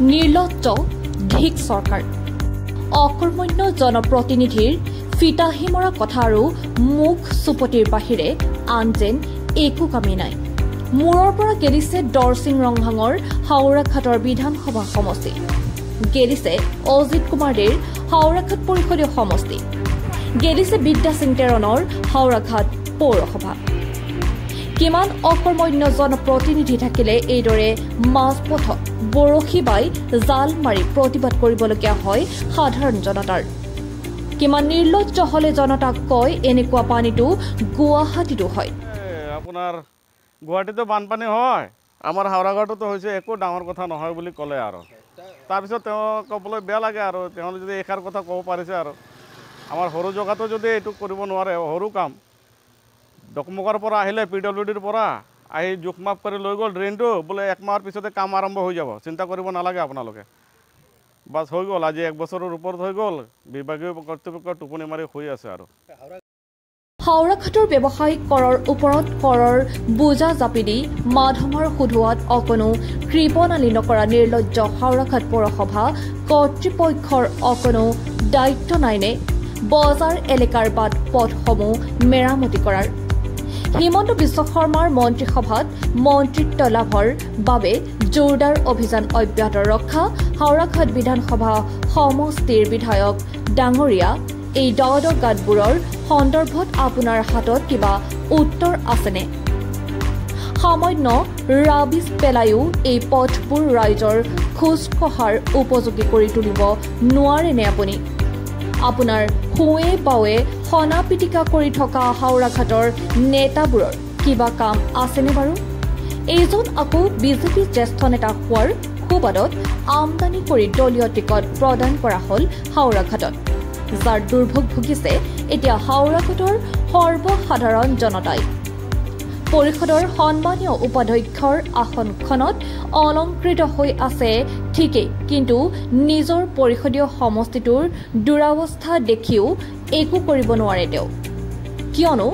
নিৰ্লজ্জ ধিক চৰকাৰ অকৰ্মণ্য জনপ্ৰতিনিধিৰ ফিতাহি মৰা কথা আৰু মুখ চুপতিৰ বাহিৰে আন যেন একো কামেই নাই মূৰৰ পৰা গেলিছে দৰসিং ৰংহাঙৰ হাওৰাঘাটৰ বিধানসভা সমষ্টি গেলিছে অজিত কুমাৰ দেৰ হাওৰাঘাট পৰিষদীয় সমষ্টি গেলিছে বিদ্যা সিং তেৰণৰ হাওৰাঘাট পৌৰসভা কিমান অকৰ্মণ্য জনপ্ৰতিনিধি থাকিলে এইদৰে মাজপথত বৰশী বাই জাল মাৰি প্ৰতিবাদ কৰিবলগীয়া হয় সাধাৰণ জনতাৰ কিমান নিৰ্লজ্জ হলে জনতাক কয় এনেকুৱা পানীটো গুৱাহাটীতো হয় আপোনাৰ গুৱাহাটীতো বানপানী হয় আমাৰ হাওৰাঘাটতো হৈছে একো ডাঙৰ কথা নহয় বুলি ক'লে আৰু তাৰপিছত তেওঁ ক'বলৈ বেয়া লাগে আৰু তেওঁ যদি এষাৰ কথা ক'ব পাৰিছে আৰু আমাৰ সৰু জগাতো যদি এইটো কৰিব নোৱাৰে সৰু কাম ডকমকৰ পৰা আহিলে PWDৰ পৰা আহি জোখমাপ কৰি লৈ গ'ল ড্ৰেইনটো বোলে একমাহৰ পিছতে কাম আৰম্ভ হৈ যাব চিন্তা কৰিব নালাগে আপোনালোকে বাস হৈ গ'ল আজি এক বছৰৰ ওপৰত হৈ গ'ল বিভাগীয় কৰ্তৃপক্ষ টোপনি মাৰি শুই আছে আৰু হাওৰাঘাটৰ ব্যৱসায়িক কৰৰ ওপৰত কৰৰ বোজা জাপি দি মাধমাৰ সোধোৱাত অকণো কৃপণালী নকৰা নিৰ্লজ্জ হাওৰাঘাট পৌৰসভা কৰ্তৃপক্ষৰ অকণো দায়িত্ব নাইনে বজাৰ এলেকাৰ বাট পথসমূহ মেৰামতি কৰাৰ হিমন্ত বিশ্ব শৰ্মাৰ মন্ত্ৰীসভাত মন্ত্ৰিত্ব লাভৰ বাবে জোৰদাৰ অভিযান অব্যাহত ৰখা হাওৰাঘাট বিধানসভা সমষ্টিৰ বিধায়ক ডাঙৰীয়া এই দ গাঁতবোৰৰ সন্দৰ্ভত আপোনাৰ হাতত কিবা উত্তৰ আছেনে সামান্য ৰাবিছ পেলাইও এই পথবোৰ ৰাইজৰ খোজ কঢ়াৰ উপযোগী কৰি তুলিব নোৱাৰেনে আপুনি আপোনাৰ হুৱে বাৱে সনা পিটিকা কৰি থকা হাওৰাঘাটৰ নেতাবোৰৰ কিবা কাম আছেনে বাৰু এইজন আকৌ বিজেপি জ্যেষ্ঠ নেতা হোৱাৰ সুবাদত আমদানি কৰি দলীয় টিকট প্ৰদান কৰা হ'ল হাওৰাঘাটত যাৰ দুৰ্ভোগ ভুগিছে এতিয়া হাওৰাঘাটৰ সৰ্বসাধাৰণ জনতাই পৰিষদৰ সন্মানীয় উপাধ্যক্ষৰ আসনখনত অলংকৃত হৈ আছে ঠিকেই কিন্তু নিজৰ পৰিষদীয় সমষ্টিটোৰ দুৰাৱস্থা দেখিও একো কৰিব নোৱাৰে তেওঁ কিয়নো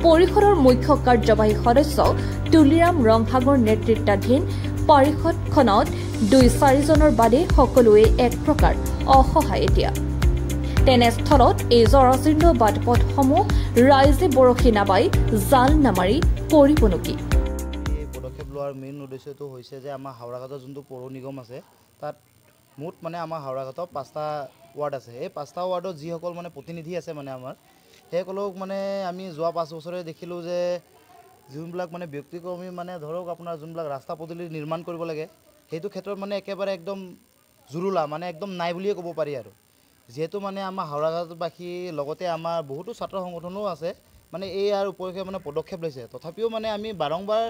পৰিষদৰ মুখ্য কাৰ্যবাহী সদস্য তুলিৰাম ৰংহাঙৰ নেতৃত্বাধীন পৰিষদখনত 2-4জনৰ বাদে সকলোৱে এক প্ৰকাৰ অসহায় এতিয়া তেনেস্থলত এই জৰাজীৰ্ণ বাটপথসমূহ ৰাইজে বৰশী নাবাই জাল নামাৰি কৰিবনো কি এই পদক্ষেপ লোৱাৰ মেইন উদ্দেশ্যটো হৈছে যে আমাৰ হাওৰাঘাটৰ যোনটো পৌৰ নিগম আছে তাত মুঠ মানে আমাৰ হাওৰাঘাটত 5টা ৱাৰ্ড আছে এই 5টা ৱাৰ্ডত যিসকল মানে প্ৰতিনিধি আছে মানে আমাৰ সেইসকলক মানে আমি যোৱা 5 বছৰে দেখিলোঁ যে যোনবিলাক মানে ব্যক্তিক্ৰমী মানে ধৰক আপোনাৰ যোনবিলাক ৰাস্তা পদূলি নিৰ্মাণ কৰিব লাগে সেইটো ক্ষেত্ৰত মানে একেবাৰে একদম জুৰুলা মানে একদম নাই বুলিয়ে ক'ব পাৰি আৰু যেহেতু মানে আমাৰ হাওৰাঘাটবাসী লগতে আমাৰ বহুতো ছাত্ৰ সংগঠনো আছে মানে এই আৰু উপৰিকে মানে পদক্ষেপ লৈছে তথাপিও মানে আমি বাৰংবাৰ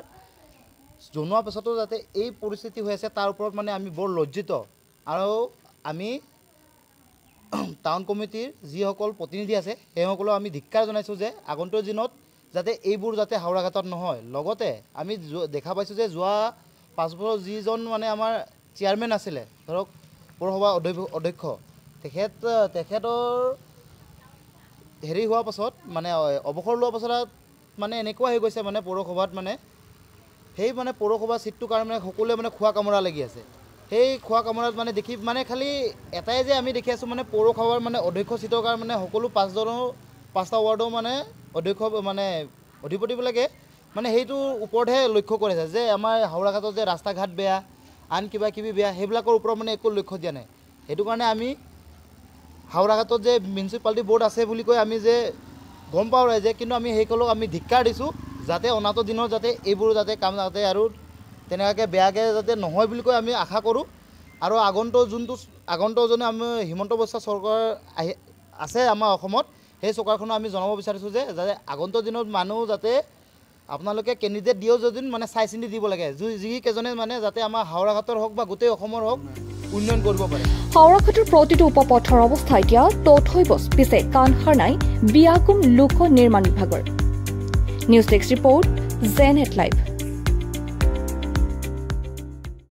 জনোৱাৰ পিছতো যাতে এই পৰিস্থিতি হৈ আছে তাৰ ওপৰত মানে আমি বৰ লজ্জিত আৰু আমি টাউন কমিটিৰ যিসকল প্ৰতিনিধি আছে সেইসকলক আমি ধিক্কাৰ জনাইছোঁ যে আগন্তুক দিনত যাতে এইবোৰ যাতে হাওৰাঘাটত নহয় লগতে আমি দেখা পাইছোঁ যে যোৱা 5 বছৰ যিজন মানে আমাৰ চেয়াৰমেন আছিলে ধৰক পৌৰসভা অধ্যক্ষ তেখেতৰ হেৰি হোৱাৰ পাছত মানে অৱসৰ লোৱাৰ পাছত মানে এনেকুৱা হৈ গৈছে মানে পৌৰসভাত মানে সেই মানে পৌৰসভা চিটটোৰ কাৰণে সকলোৱে মানে খোৱা কামোৰা লাগি আছে সেই খোৱা কামোৰাত মানে দেখি মানে খালি এটাই যে আমি দেখি আছোঁ মানে পৌৰসভাৰ মানে অধ্যক্ষ চিটৰ কাৰণে মানে সকলো 5টা ৱাৰ্ডৰ মানে অধ্যক্ষ মানে অধিপতিবিলাকে মানে সেইটোৰ ওপৰতহে লক্ষ্য কৰিছে যে আমাৰ হাওৰাঘাটত যে ৰাস্তা ঘাট বেয়া আন কিবা কিবি বেয়া সেইবিলাকৰ ওপৰত মানে একো লক্ষ্য দিয়া নাই সেইটো কাৰণে আমি হাওৰাঘাটত যে মিউনিচিপালিটি বোৰ্ড আছে বুলি কৈ আমি যে গম পাওঁ ৰাইজে কিন্তু আমি সেইসকলক আমি ধিক্কাৰ দিছোঁ যাতে অনাগত দিনত যাতে এইবোৰ যাতে কাম যাতে আৰু তেনেকুৱাকৈ বেয়াকৈ যাতে নহয় বুলি কৈ আমি আশা কৰোঁ আৰু আগন্তজনে আমি হিমন্ত বিশ্ব চৰকাৰ আছে আমাৰ অসমত সেই চৰকাৰখনক আমি জনাব বিচাৰিছোঁ যে যাতে আগন্তুক দিনত মানুহ যাতে আপোনালোকে কেণ্ডিডেট দিও যদি মানে চাই চিন্তি দিব লাগে যিকেইজনে মানে যাতে আমাৰ হাওৰাঘাটৰ হওক বা গোটেই অসমৰ হওক উন্নয়ন কৰিব পাৰে হাওৰাঘাটৰ প্ৰতিটো উপপথৰ অৱস্থা এতিয়া তথৈ বস পিছে কাণ সাৰ নাই বিয়াকুম লোক নিৰ্মাণ বিভাগৰ নিউজ ডেস্ক ৰিপৰ্ট জেনেট লাইভ